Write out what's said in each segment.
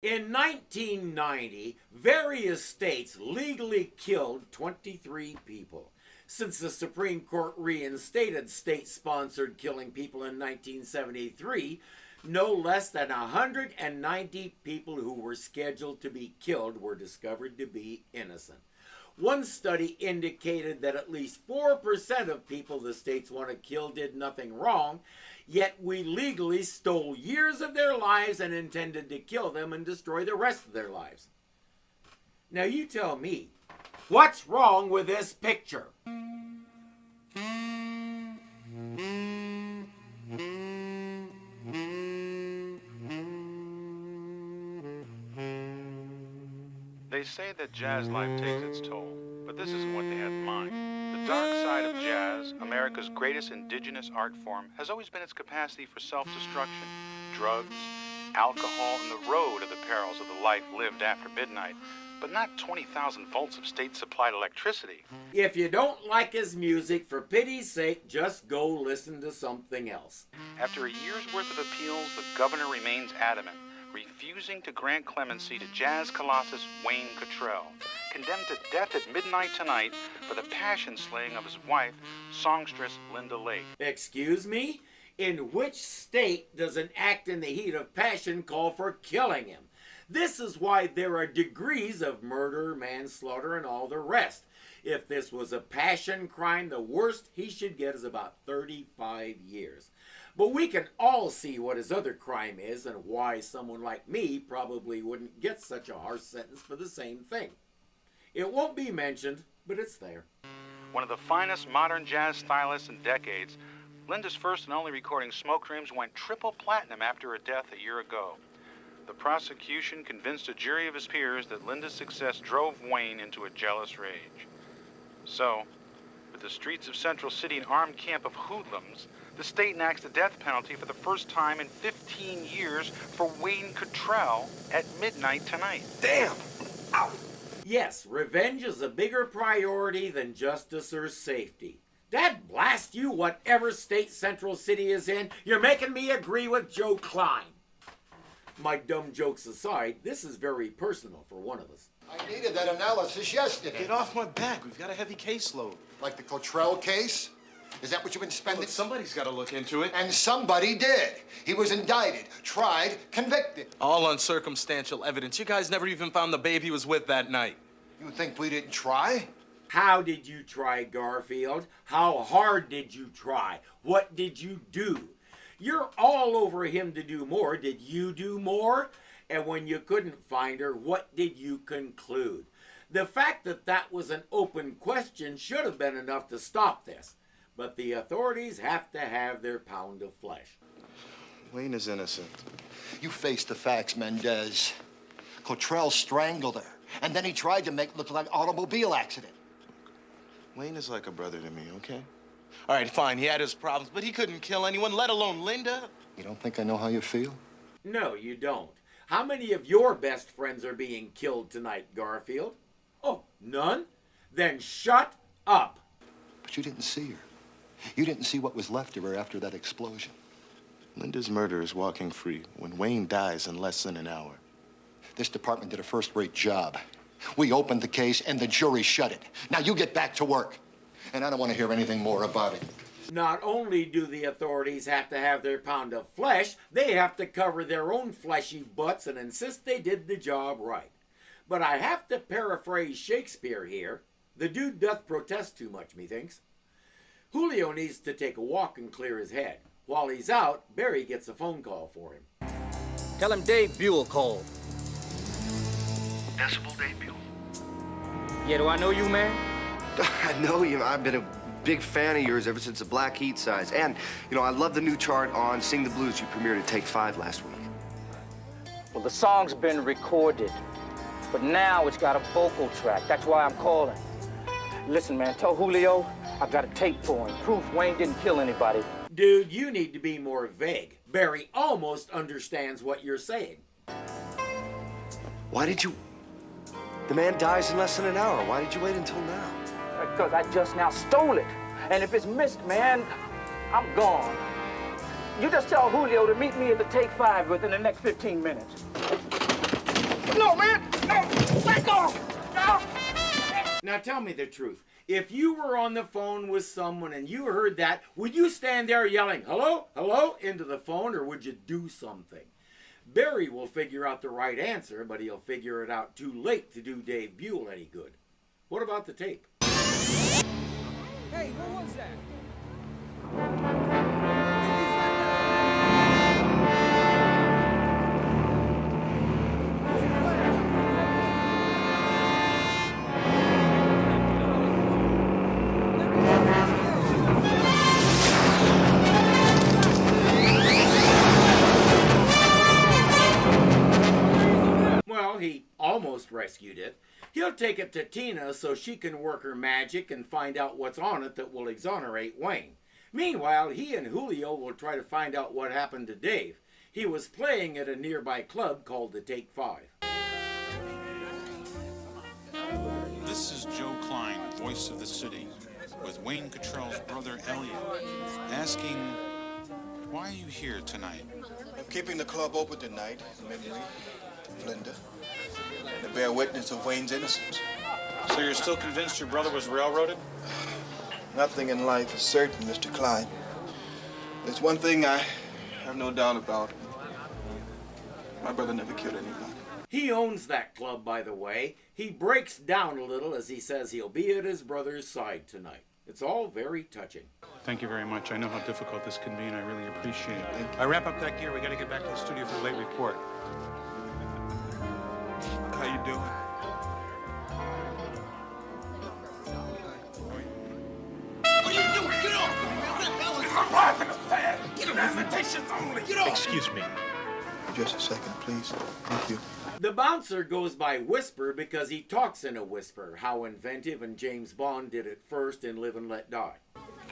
In 1990, various states legally killed 23 people. Since the Supreme Court reinstated state-sponsored killing people in 1973, no less than 190 people who were scheduled to be killed were discovered to be innocent. One study indicated that at least 4% of people the states want to kill did nothing wrong, yet we legally stole years of their lives and intended to kill them and destroy the rest of their lives. Now you tell me, what's wrong with this picture? They say that jazz life takes its toll, but this isn't what they had in mind. The dark side of jazz, America's greatest indigenous art form, has always been its capacity for self-destruction. Drugs, alcohol, and the road are the perils of the life lived after midnight, but not 20,000 volts of state-supplied electricity. If you don't like his music, for pity's sake, just go listen to something else. After a year's worth of appeals, the governor remains adamant, refusing to grant clemency to jazz colossus Wayne Catrell, condemned to death at midnight tonight for the passion slaying of his wife, songstress Linda Lake. Excuse me? In which state does an act in the heat of passion call for killing him? This is why there are degrees of murder, manslaughter, and all the rest. If this was a passion crime, the worst he should get is about 35 years. But we can all see what his other crime is and why someone like me probably wouldn't get such a harsh sentence for the same thing. It won't be mentioned, but it's there. One of the finest modern jazz stylists in decades, Linda's first and only recording, Smoke Dreams, went triple platinum after her death a year ago. The prosecution convinced a jury of his peers that Linda's success drove Wayne into a jealous rage. So, with the streets of Central City an armed camp of hoodlums, the state enacts the death penalty for the first time in 15 years for Wayne Catrell at midnight tonight. Damn! Ow! Yes, revenge is a bigger priority than justice or safety. Dad blast you, whatever state Central City is in, you're making me agree with Joe Klein. My dumb jokes aside, this is very personal for one of us. I needed that analysis yesterday. Get off my back. We've got a heavy caseload. Like the Cottrell case? Is that what you've been spending? Well, somebody's got to look into it. And somebody did. He was indicted, tried, convicted. All on circumstantial evidence. You guys never even found the babe he was with that night. You think we didn't try? How did you try, Garfield? How hard did you try? What did you do? You're all over him to do more. Did you do more? And when you couldn't find her, what did you conclude? The fact that that was an open question should have been enough to stop this. But the authorities have to have their pound of flesh. Wayne is innocent. You face the facts, Mendez. Cottrell strangled her, and then he tried to make it look like an automobile accident. Wayne is like a brother to me, okay? All right, fine, he had his problems, but he couldn't kill anyone, let alone Linda. You don't think I know how you feel? No, you don't. How many of your best friends are being killed tonight, Garfield? Oh, none? Then shut up. But you didn't see her. You didn't see what was left of her after that explosion. Linda's murder is walking free when Wayne dies in less than an hour. This department did a first-rate job. We opened the case and the jury shut it. Now you get back to work. And I don't want to hear anything more about it. Not only do the authorities have to have their pound of flesh, they have to cover their own fleshy butts and insist they did the job right. But I have to paraphrase Shakespeare here. The dude doth protest too much, methinks. Julio needs to take a walk and clear his head. While he's out, Barry gets a phone call for him. Tell him Dave Buell called. Decibel Dave Buell? Yeah, do I know you, man? I know you. I've been a big fan of yours ever since the Black Heat size. And, you know, I love the new chart on Sing the Blues you premiered at Take 5 last week. Well, the song's been recorded, but now it's got a vocal track. That's why I'm calling. Listen, man, tell Julio I've got a tape for him. Proof Wayne didn't kill anybody. Dude, you need to be more vague. Barry almost understands what you're saying. Why did you... The man dies in less than an hour. Why did you wait until now? Because I just now stole it. And if it's missed, man, I'm gone. You just tell Julio to meet me at the Take 5 within the next 15 minutes. No, man! No! Let go! No! Now tell me the truth. If you were on the phone with someone and you heard that, would you stand there yelling, hello, hello, into the phone, or would you do something? Barry will figure out the right answer, but he'll figure it out too late to do Dave Buell any good. What about the tape? Hey, what was that? Well, he almost rescued it. He'll take it to Tina so she can work her magic and find out what's on it that will exonerate Wayne. Meanwhile, he and Julio will try to find out what happened to Dave. He was playing at a nearby club called the Take 5. This is Joe Klein, voice of the city, with Wayne Catrell's brother Elliott, asking, why are you here tonight? I'm keeping the club open tonight in memory of Linda, to bear witness of Wayne's innocence. So you're still convinced your brother was railroaded? Nothing in life is certain, Mr. Klein. There's one thing I have no doubt about. My brother never killed anybody. He owns that club, by the way. He breaks down a little as he says he'll be at his brother's side tonight. It's all very touching. Thank you very much. I know how difficult this can be, and I really appreciate it. I wrap up that gear. We got to get back to the studio for the late report. How you doing? What are you doing? Get off! What the hell is I'm driving a fast. Get off! Invitations only. Get off! Excuse me. Just a second, please. Thank you. The bouncer goes by Whisper because he talks in a whisper, how inventive, and James Bond did it first in Live and Let Die.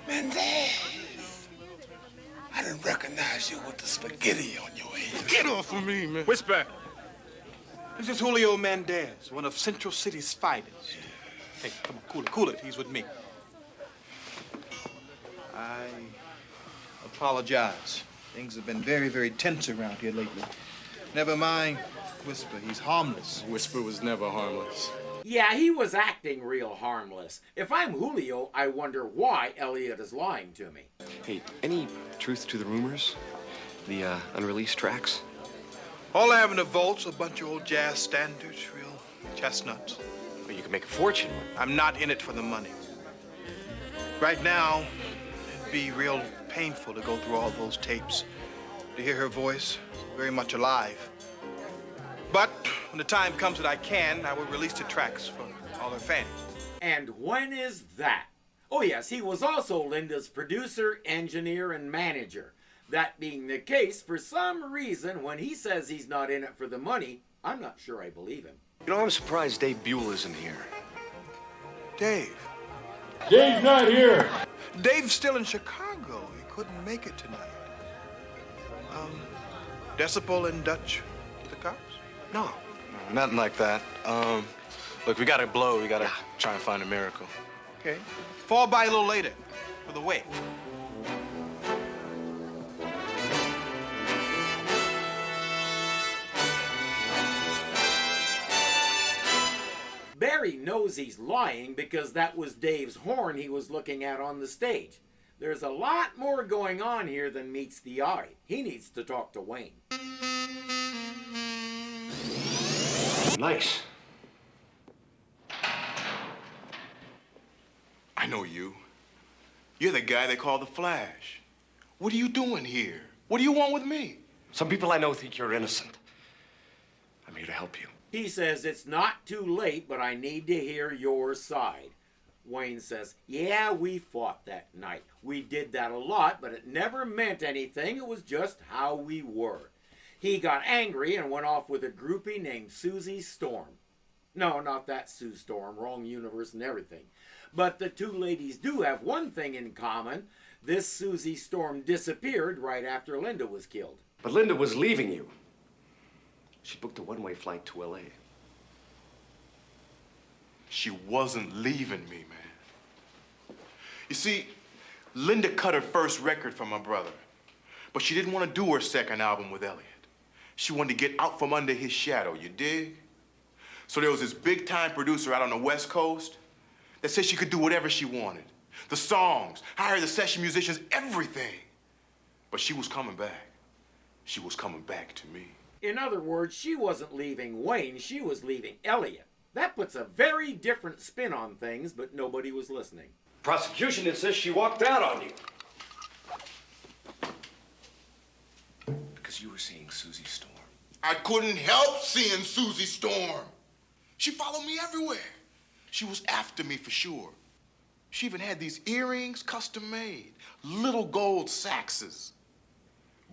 Mendez! I didn't recognize you with the spaghetti on your head. Get off of me, man. Whisper. This is Julio Mendez, one of Central City's fighters. Hey, come on, cool it, cool it. He's with me. I apologize. Things have been very, very tense around here lately. Never mind Whisper, he's harmless. Whisper was never harmless. Yeah, he was acting real harmless. If I'm Julio, I wonder why Elliott is lying to me. Hey, any truth to the rumors? The unreleased tracks? All I have in the vault's a bunch of old jazz standards, real chestnuts. Well, you can make a fortune. I'm not in it for the money. Right now, it'd be real painful to go through all those tapes, to hear her voice very much alive. But when the time comes that I can, I will release the tracks for all her fans. And when is that? Oh yes, he was also Linda's producer, engineer, and manager. That being the case, for some reason, when he says he's not in it for the money, I'm not sure I believe him. You know, I'm surprised Dave Buell isn't here. Dave. Dave's not here. Dave's still in Chicago. He couldn't make it tonight. Decibel and Dutch to the cops? No. Nothing like that. Look, we gotta blow. We gotta try and find a miracle. Okay. Fall by a little later for the wake. Barry knows he's lying because that was Dave's horn he was looking at on the stage. There's a lot more going on here than meets the eye. He needs to talk to Wayne. Nice. I know you. You're the guy they call the Flash. What are you doing here? What do you want with me? Some people I know think you're innocent. I'm here to help you. He says it's not too late, but I need to hear your side. Wayne says, yeah, we fought that night. We did that a lot, but it never meant anything. It was just how we were. He got angry and went off with a groupie named Susie Storm. No, not that Sue Storm, wrong universe and everything. But the two ladies do have one thing in common. This Susie Storm disappeared right after Linda was killed. But Linda was leaving you. She booked a one-way flight to L.A. She wasn't leaving me, man. You see, Linda cut her first record from my brother, but she didn't want to do her second album with Elliott. She wanted to get out from under his shadow, you dig? So there was this big-time producer out on the West Coast that said she could do whatever she wanted. The songs, hire the session musicians, everything. But she was coming back. She was coming back to me. In other words, she wasn't leaving Wayne, she was leaving Elliott. That puts a very different spin on things, but nobody was listening. Prosecution insists she walked out on you. Because you were seeing Susie Storm. I couldn't help seeing Susie Storm. She followed me everywhere. She was after me for sure. She even had these earrings custom made, little gold saxes.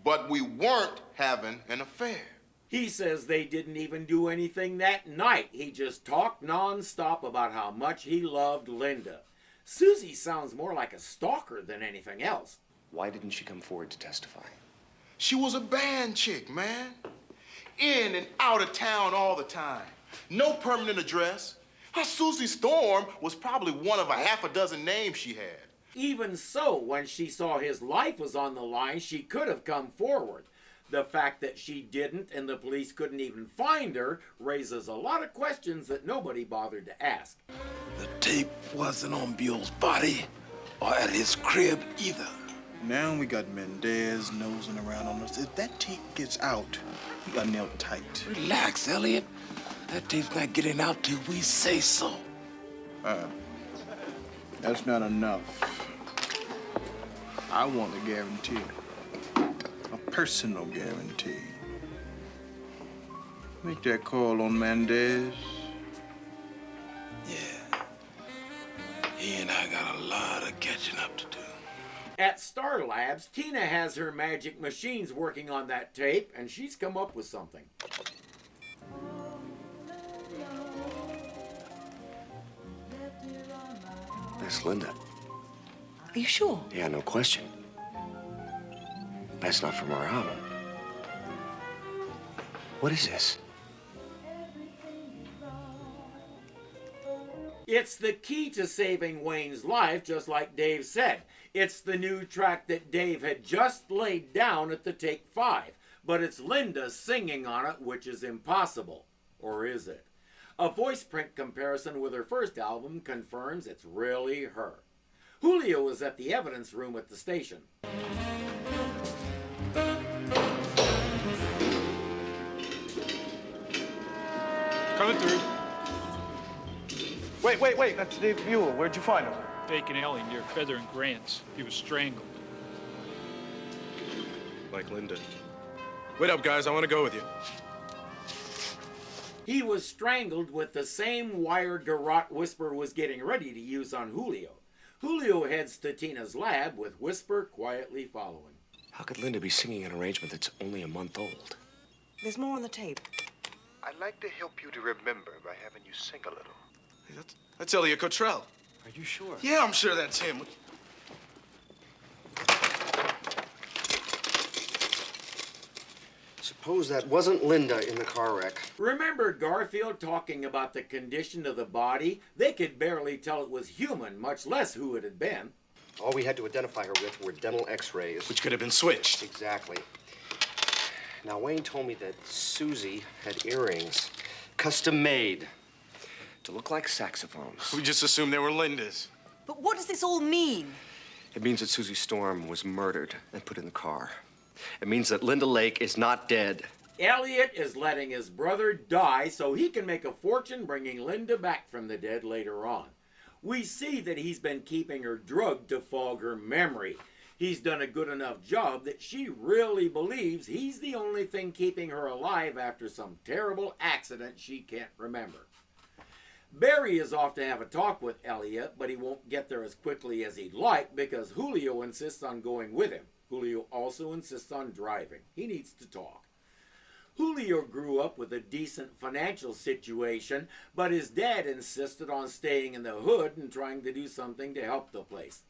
But we weren't having an affair. He says they didn't even do anything that night. He just talked non-stop about how much he loved Linda. Susie sounds more like a stalker than anything else. Why didn't she come forward to testify? She was a band chick, man. In and out of town all the time. No permanent address. Her Susie Storm was probably one of a half a dozen names she had. Even so, when she saw his life was on the line, she could have come forward. The fact that she didn't and the police couldn't even find her raises a lot of questions that nobody bothered to ask. The tape wasn't on Buell's body or at his crib either. Now we got Mendez nosing around on us. If that tape gets out, we got nailed tight. Relax, Elliott. That tape's not getting out till we say so. That's not enough. I want a guarantee. A personal guarantee. Make that call on Mendez. Yeah. He and I got a lot of catching up to do. At Star Labs, Tina has her magic machines working on that tape, and she's come up with something. That's Linda. Are you sure? Yeah, no question. That's not from our album. What is this? It's the key to saving Wayne's life, just like Dave said. It's the new track that Dave had just laid down at the Take 5, but it's Linda singing on it, which is impossible. Or is it? A voice print comparison with her first album confirms it's really her. Julio was at the evidence room at the station. Coming through. Wait. That's Dave Buell. Where'd you find him? Bacon Alley near Feather and Grant's. He was strangled. Like Linda. Wait up, guys. I want to go with you. He was strangled with the same wire garrote Whisper was getting ready to use on Julio. Julio heads to Tina's lab with Whisper quietly following. How could Linda be singing an arrangement that's only a month old? There's more on the tape. I'd like to help you to remember by having you sing a little. Hey, that's Elliott Cottrell. Are you sure? Yeah, I'm sure that's him. Suppose that wasn't Linda in the car wreck. Remember Garfield talking about the condition of the body? They could barely tell it was human, much less who it had been. All we had to identify her with were dental x-rays. Which could have been switched. Exactly. Now, Wayne told me that Susie had earrings, custom made, to look like saxophones. We just assumed they were Linda's. But what does this all mean? It means that Susie Storm was murdered and put in the car. It means that Linda Lake is not dead. Elliott is letting his brother die so he can make a fortune bringing Linda back from the dead later on. We see that he's been keeping her drugged to fog her memory. He's done a good enough job that she really believes he's the only thing keeping her alive after some terrible accident she can't remember. Barry is off to have a talk with Elliott, but he won't get there as quickly as he'd like because Julio insists on going with him. Julio also insists on driving. He needs to talk. Julio grew up with a decent financial situation, but his dad insisted on staying in the hood and trying to do something to help the place.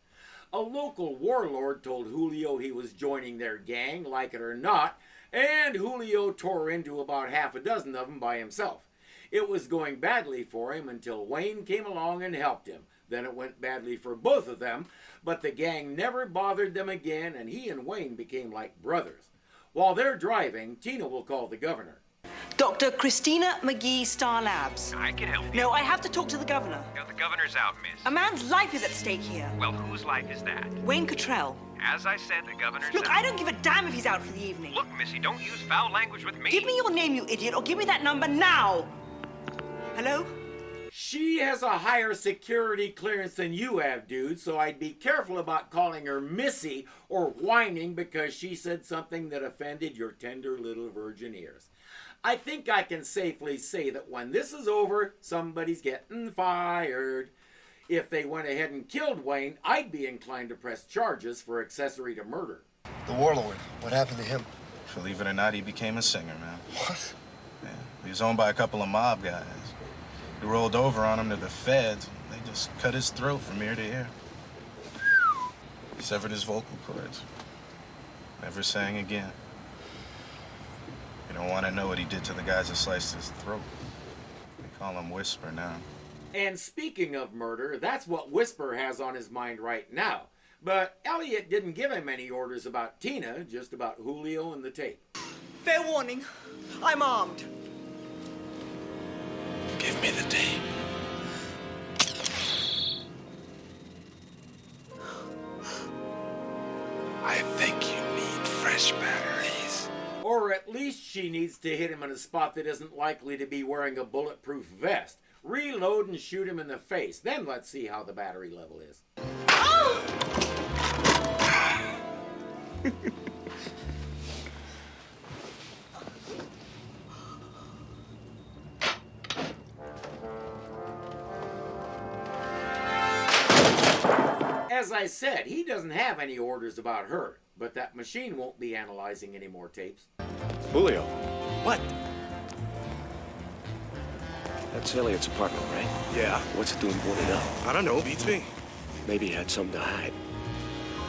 A local warlord told Julio he was joining their gang, like it or not, and Julio tore into about half a dozen of them by himself. It was going badly for him until Wayne came along and helped him. Then it went badly for both of them, but the gang never bothered them again, and he and Wayne became like brothers. While they're driving, Tina will call the governor. Dr. Christina McGee, Star Labs. I can help you. No, I have to talk to the governor. No, the governor's out, miss. A man's life is at stake here. Well, whose life is that? Wayne Catrell. As I said, the governor's Look, out. I don't give a damn if he's out for the evening. Look, missy, don't use foul language with me. Give me your name, you idiot, or give me that number now. Hello? She has a higher security clearance than you have, dude, so I'd be careful about calling her Missy or whining because she said something that offended your tender little virgin ears. I think I can safely say that when this is over, somebody's getting fired. If they went ahead and killed Wayne, I'd be inclined to press charges for accessory to murder. The warlord, what happened to him? Believe it or not, he became a singer, man. What? Yeah, he was owned by a couple of mob guys. He rolled over on him to the feds. They just cut his throat from ear to ear. Severed his vocal cords. Never sang again. You don't want to know what he did to the guys that sliced his throat. They call him Whisper now. And speaking of murder, that's what Whisper has on his mind right now. But Elliott didn't give him any orders about Tina, just about Julio and the tape. Fair warning, I'm armed. Give me the tape. I think you need fresh batteries. Or at least she needs to hit him in a spot that isn't likely to be wearing a bulletproof vest. Reload and shoot him in the face. Then let's see how the battery level is. As I said, he doesn't have any orders about her, but that machine won't be analyzing any more tapes. Julio. What? That's Elliott's apartment, right? Yeah. What's it doing boarded up? I don't know. Beats me. Maybe he had something to hide.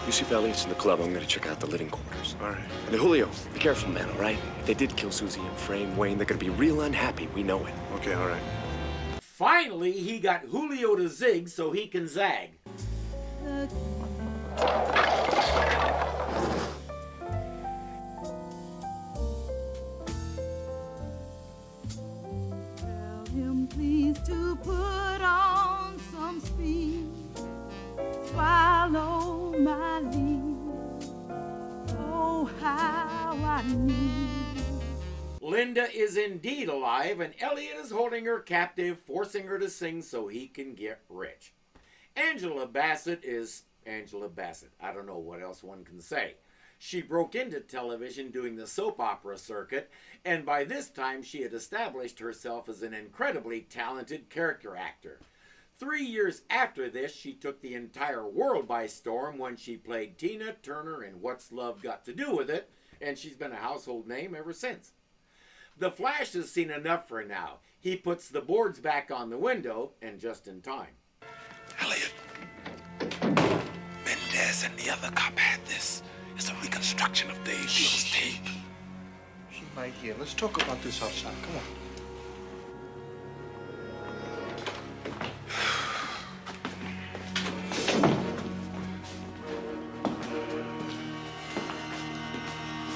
You see if Elliott's in the club, I'm gonna check out the living quarters. All right. And Julio, be careful, man, all right? If they did kill Susie and frame Wayne, they're gonna be real unhappy. We know it. Okay, all right. Finally, he got Julio to zig so he can zag. Tell him please to put on some speed. Follow my lead. Oh, how I need. Linda is indeed alive, and Elliott is holding her captive, forcing her to sing so he can get rich. Angela Bassett is Angela Bassett. I don't know what else one can say. She broke into television doing the soap opera circuit, and by this time she had established herself as an incredibly talented character actor. 3 years after this, she took the entire world by storm when she played Tina Turner in What's Love Got to Do With It, and she's been a household name ever since. The Flash has seen enough for now. He puts the boards back on the window, and just in time. Elliott. Mendez and the other cop had this. It's a reconstruction of Dave Hill's tape. She's right here. Let's talk about this outside. Come on.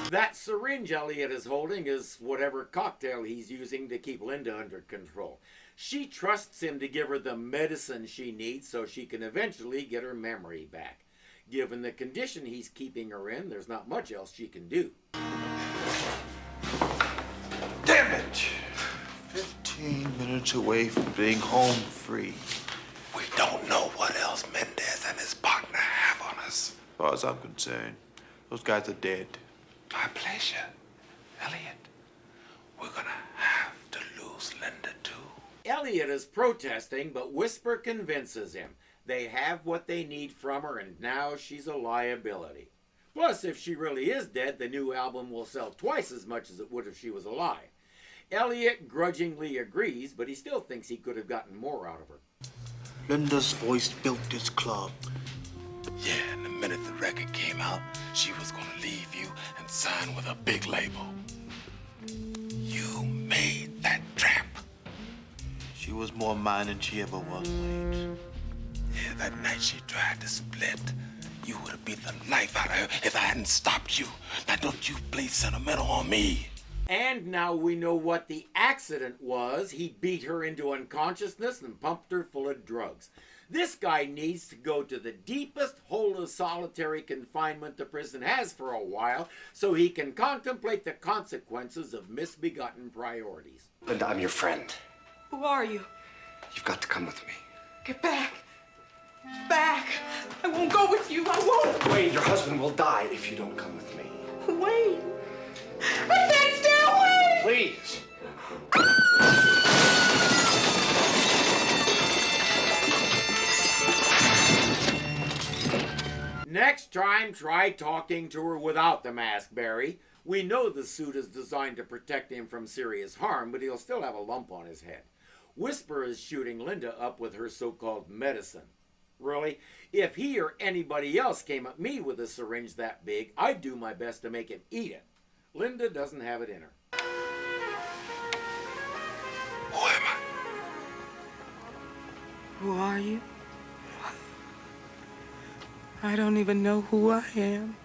That syringe Elliott is holding is whatever cocktail he's using to keep Linda under control. She trusts him to give her the medicine she needs so she can eventually get her memory back. Given the condition he's keeping her in, there's not much else she can do. Damn it! 15 minutes away from being home free. We don't know what else Mendez and his partner have on us. As far as I'm concerned, those guys are dead. My pleasure. Elliott, we're gonna have to lose Linda too. Elliott is protesting, but Whisper convinces him. They have what they need from her, and now she's a liability. Plus, if she really is dead, the new album will sell twice as much as it would if she was alive. Elliott grudgingly agrees, but he still thinks he could have gotten more out of her. Linda's voice built this club. Yeah, and the minute the record came out, she was gonna leave you and sign with a big label. You made that trap. She was more mine than she ever was, Wayne. Yeah, that night she tried to split. You would have beat the life out of her if I hadn't stopped you. Now don't you play sentimental on me. And now we know what the accident was. He beat her into unconsciousness and pumped her full of drugs. This guy needs to go to the deepest hole of solitary confinement the prison has for a while so he can contemplate the consequences of misbegotten priorities. Linda, I'm your friend. Who are you? You've got to come with me. Get back. Back. I won't go with you. I won't. Wayne, your husband will die if you don't come with me. Wayne. I can't stay away. Please. Next time, try talking to her without the mask, Barry. We know the suit is designed to protect him from serious harm, but he'll still have a lump on his head. Whisper is shooting Linda up with her so-called medicine. Really? If he or anybody else came at me with a syringe that big, I'd do my best to make him eat it. Linda doesn't have it in her. Who am I? Who are you? I don't even know who I am.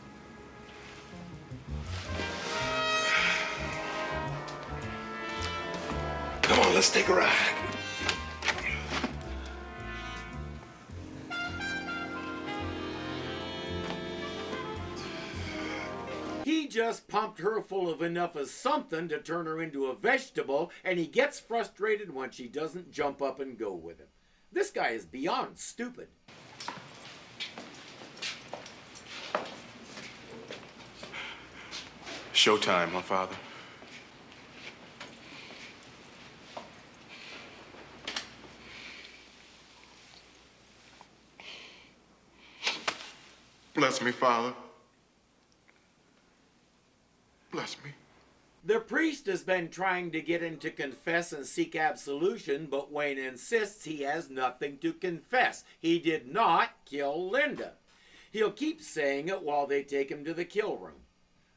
Come on, let's take a ride. He just pumped her full of enough of something to turn her into a vegetable, and he gets frustrated when she doesn't jump up and go with him. This guy is beyond stupid. Showtime, my father. Bless me, Father. Bless me. The priest has been trying to get him to confess and seek absolution, but Wayne insists he has nothing to confess. He did not kill Linda. He'll keep saying it while they take him to the kill room.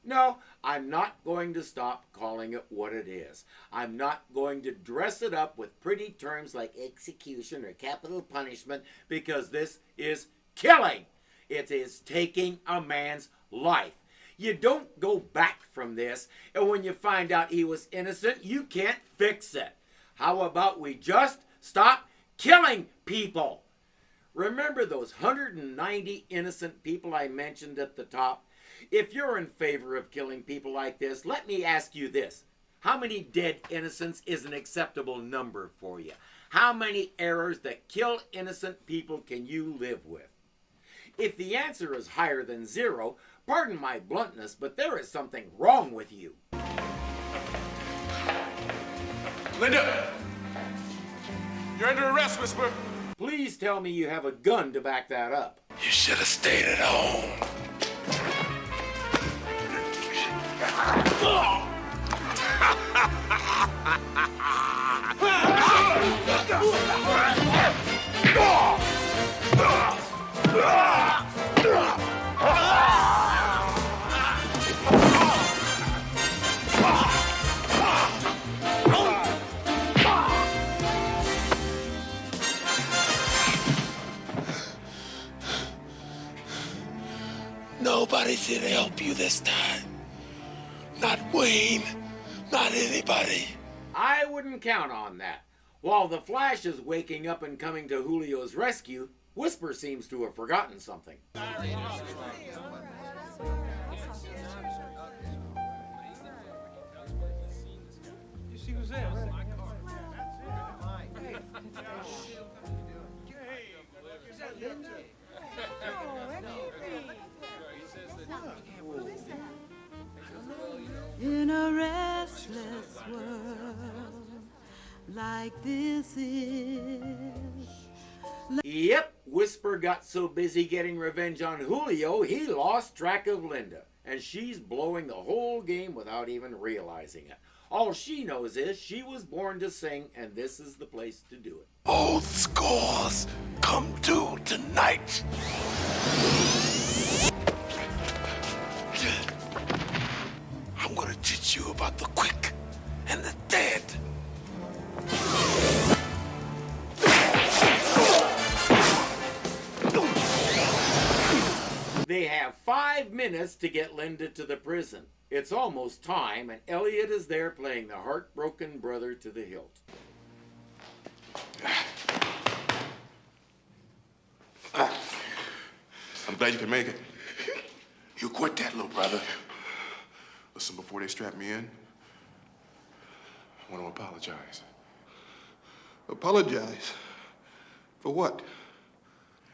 No, I'm not going to stop calling it what it is. I'm not going to dress it up with pretty terms like execution or capital punishment, because this is killing. It is taking a man's life. You don't go back from this, and when you find out he was innocent, you can't fix it. How about we just stop killing people? Remember those 190 innocent people I mentioned at the top? If you're in favor of killing people like this, let me ask you this. How many dead innocents is an acceptable number for you? How many errors that kill innocent people can you live with? If the answer is higher than 0, pardon my bluntness, but there is something wrong with you. Linda! You're under arrest, Whisper. Please tell me you have a gun to back that up. You should have stayed at home. Nobody's here to help you this time. Not Wayne, not anybody. I wouldn't count on that. While the Flash is waking up and coming to Julio's rescue, Whisper seems to have forgotten something. You see who's there? In a restless world like this is. Yep, Whisper got so busy getting revenge on Julio, he lost track of Linda. And she's blowing the whole game without even realizing it. All she knows is she was born to sing, and this is the place to do it. Old scores come due tonight. I'm gonna teach you about the quick and the dead. They have 5 minutes to get Linda to the prison. It's almost time, and Elliott is there playing the heartbroken brother to the hilt. I'm glad you can make it. You quit that, little brother. Listen, before they strap me in, I want to apologize. Apologize? For what?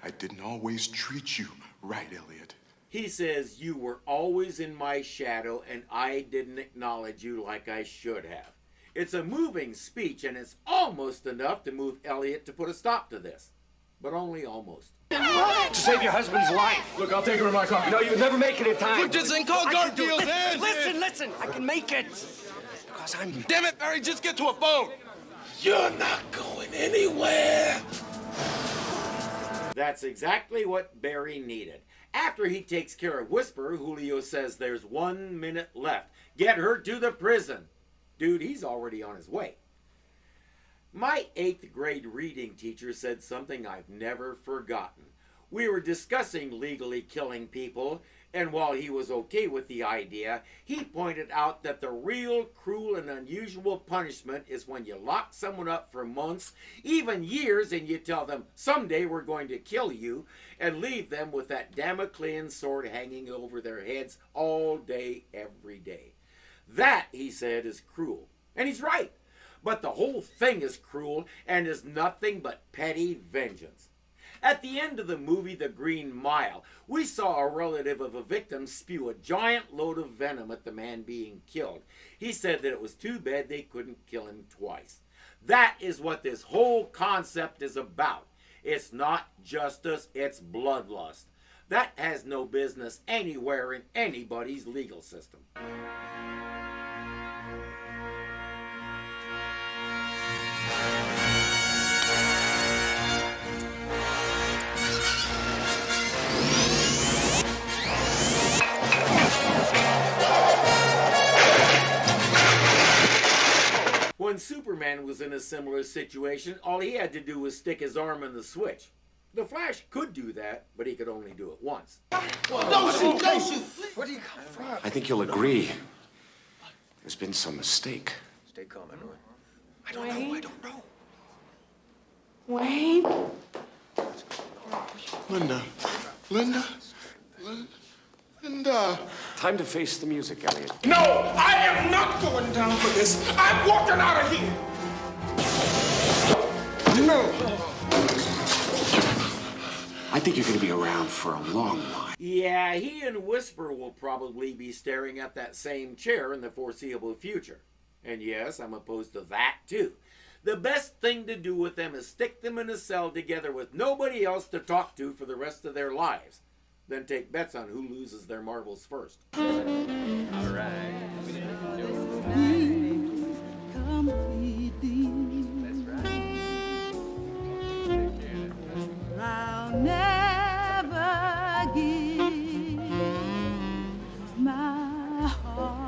I didn't always treat you right, Elliott. He says, you were always in my shadow and I didn't acknowledge you like I should have. It's a moving speech and it's almost enough to move Elliott to put a stop to this. But only almost. To save your husband's life. Look, I'll take her in my car. No, you'd never make it in time. Look, this ain't called Garfield's hands. Listen, I can make it. Because I'm... Damn it, Barry, just get to a phone. You're not going anywhere. That's exactly what Barry needed. After he takes care of Whisper, Julio says there's 1 minute left. Get her to the prison. Dude, he's already on his way. My 8th grade reading teacher said something I've never forgotten. We were discussing legally killing people, and while he was okay with the idea, he pointed out that the real cruel and unusual punishment is when you lock someone up for months, even years, and you tell them, someday we're going to kill you, and leave them with that Damoclean sword hanging over their heads all day, every day. That, he said, is cruel. And he's right. But the whole thing is cruel and is nothing but petty vengeance. At the end of the movie The Green Mile, we saw a relative of a victim spew a giant load of venom at the man being killed. He said that it was too bad they couldn't kill him twice. That is what this whole concept is about. It's not justice, it's bloodlust. That has no business anywhere in anybody's legal system. When Superman was in a similar situation, all he had to do was stick his arm in the switch. The Flash could do that, but he could only do it once. Don't shoot! Where do you come from? I think you'll agree. There's been some mistake. Stay calm, everyone. I don't know. Wayne? Linda. Time to face the music, Elliott. No, I am not going down for this. I'm walking out of here. No. I think you're going to be around for a long while. Yeah, he and Whisper will probably be staring at that same chair in the foreseeable future. And yes, I'm opposed to that too. The best thing to do with them is stick them in a cell together with nobody else to talk to for the rest of their lives. Then take bets on who loses their marbles first. All right. I'll never give my heart.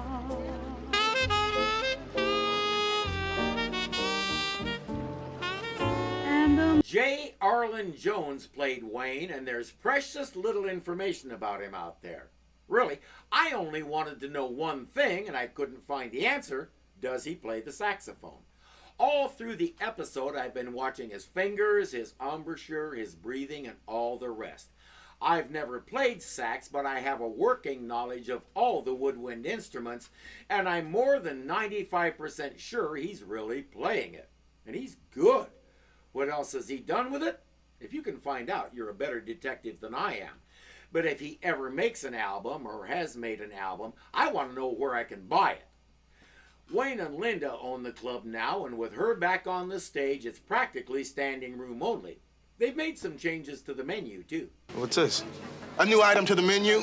J. Arlen Jones played Wayne, and there's precious little information about him out there. Really, I only wanted to know one thing, and I couldn't find the answer. Does he play the saxophone? All through the episode, I've been watching his fingers, his embouchure, his breathing, and all the rest. I've never played sax, but I have a working knowledge of all the woodwind instruments, and I'm more than 95% sure he's really playing it. And he's good. What else has he done with it? If you can find out, you're a better detective than I am. But if he ever makes an album, or has made an album, I want to know where I can buy it. Wayne and Linda own the club now, and with her back on the stage, it's practically standing room only. They've made some changes to the menu, too. What's this? A new item to the menu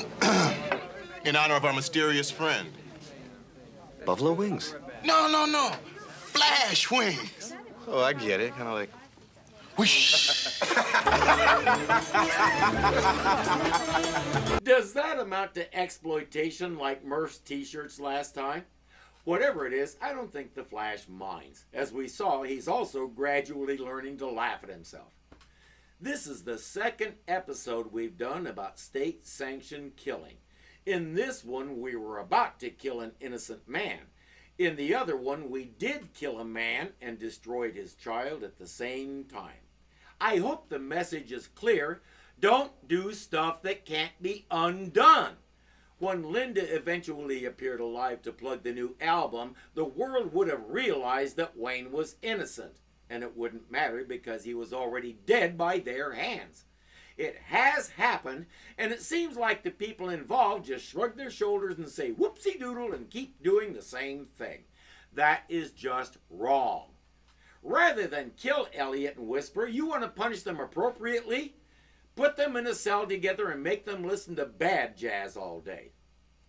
in honor of our mysterious friend. Buffalo wings. No. Flash wings. Oh, I get it. Kind of like... Whoosh. Does that amount to exploitation like Murph's t-shirts last time? Whatever it is, I don't think the Flash minds. As we saw, he's also gradually learning to laugh at himself. This is the second episode we've done about state-sanctioned killing. In this one, we were about to kill an innocent man. In the other one, we did kill a man and destroyed his child at the same time. I hope the message is clear. Don't do stuff that can't be undone. When Linda eventually appeared alive to plug the new album, the world would have realized that Wayne was innocent, and it wouldn't matter because he was already dead by their hands. It has happened, and it seems like the people involved just shrug their shoulders and say whoopsie doodle and keep doing the same thing. That is just wrong. Rather than kill Elliott and Whisper, you want to punish them appropriately? Put them in a cell together and make them listen to bad jazz all day.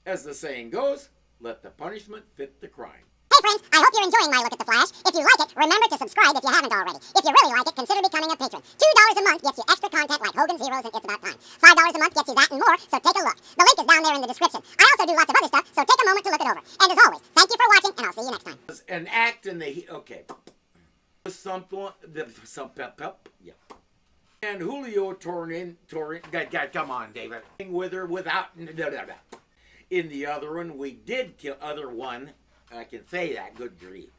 As the saying goes, let the punishment fit the crime. Hey friends, I hope you're enjoying my look at The Flash. If you like it, remember to subscribe if you haven't already. If you really like it, consider becoming a patron. $2 a month gets you extra content like Hogan's Heroes and It's About Time. $5 a month gets you that and more, so take a look. The link is down there in the description. I also do lots of other stuff, so take a moment to look it over. And as always, thank you for watching, and I'll see you next time. An act in the... Okay. Yeah. And Julio come on, David. With her without... In the other one, we did kill... I can say that. Good grief.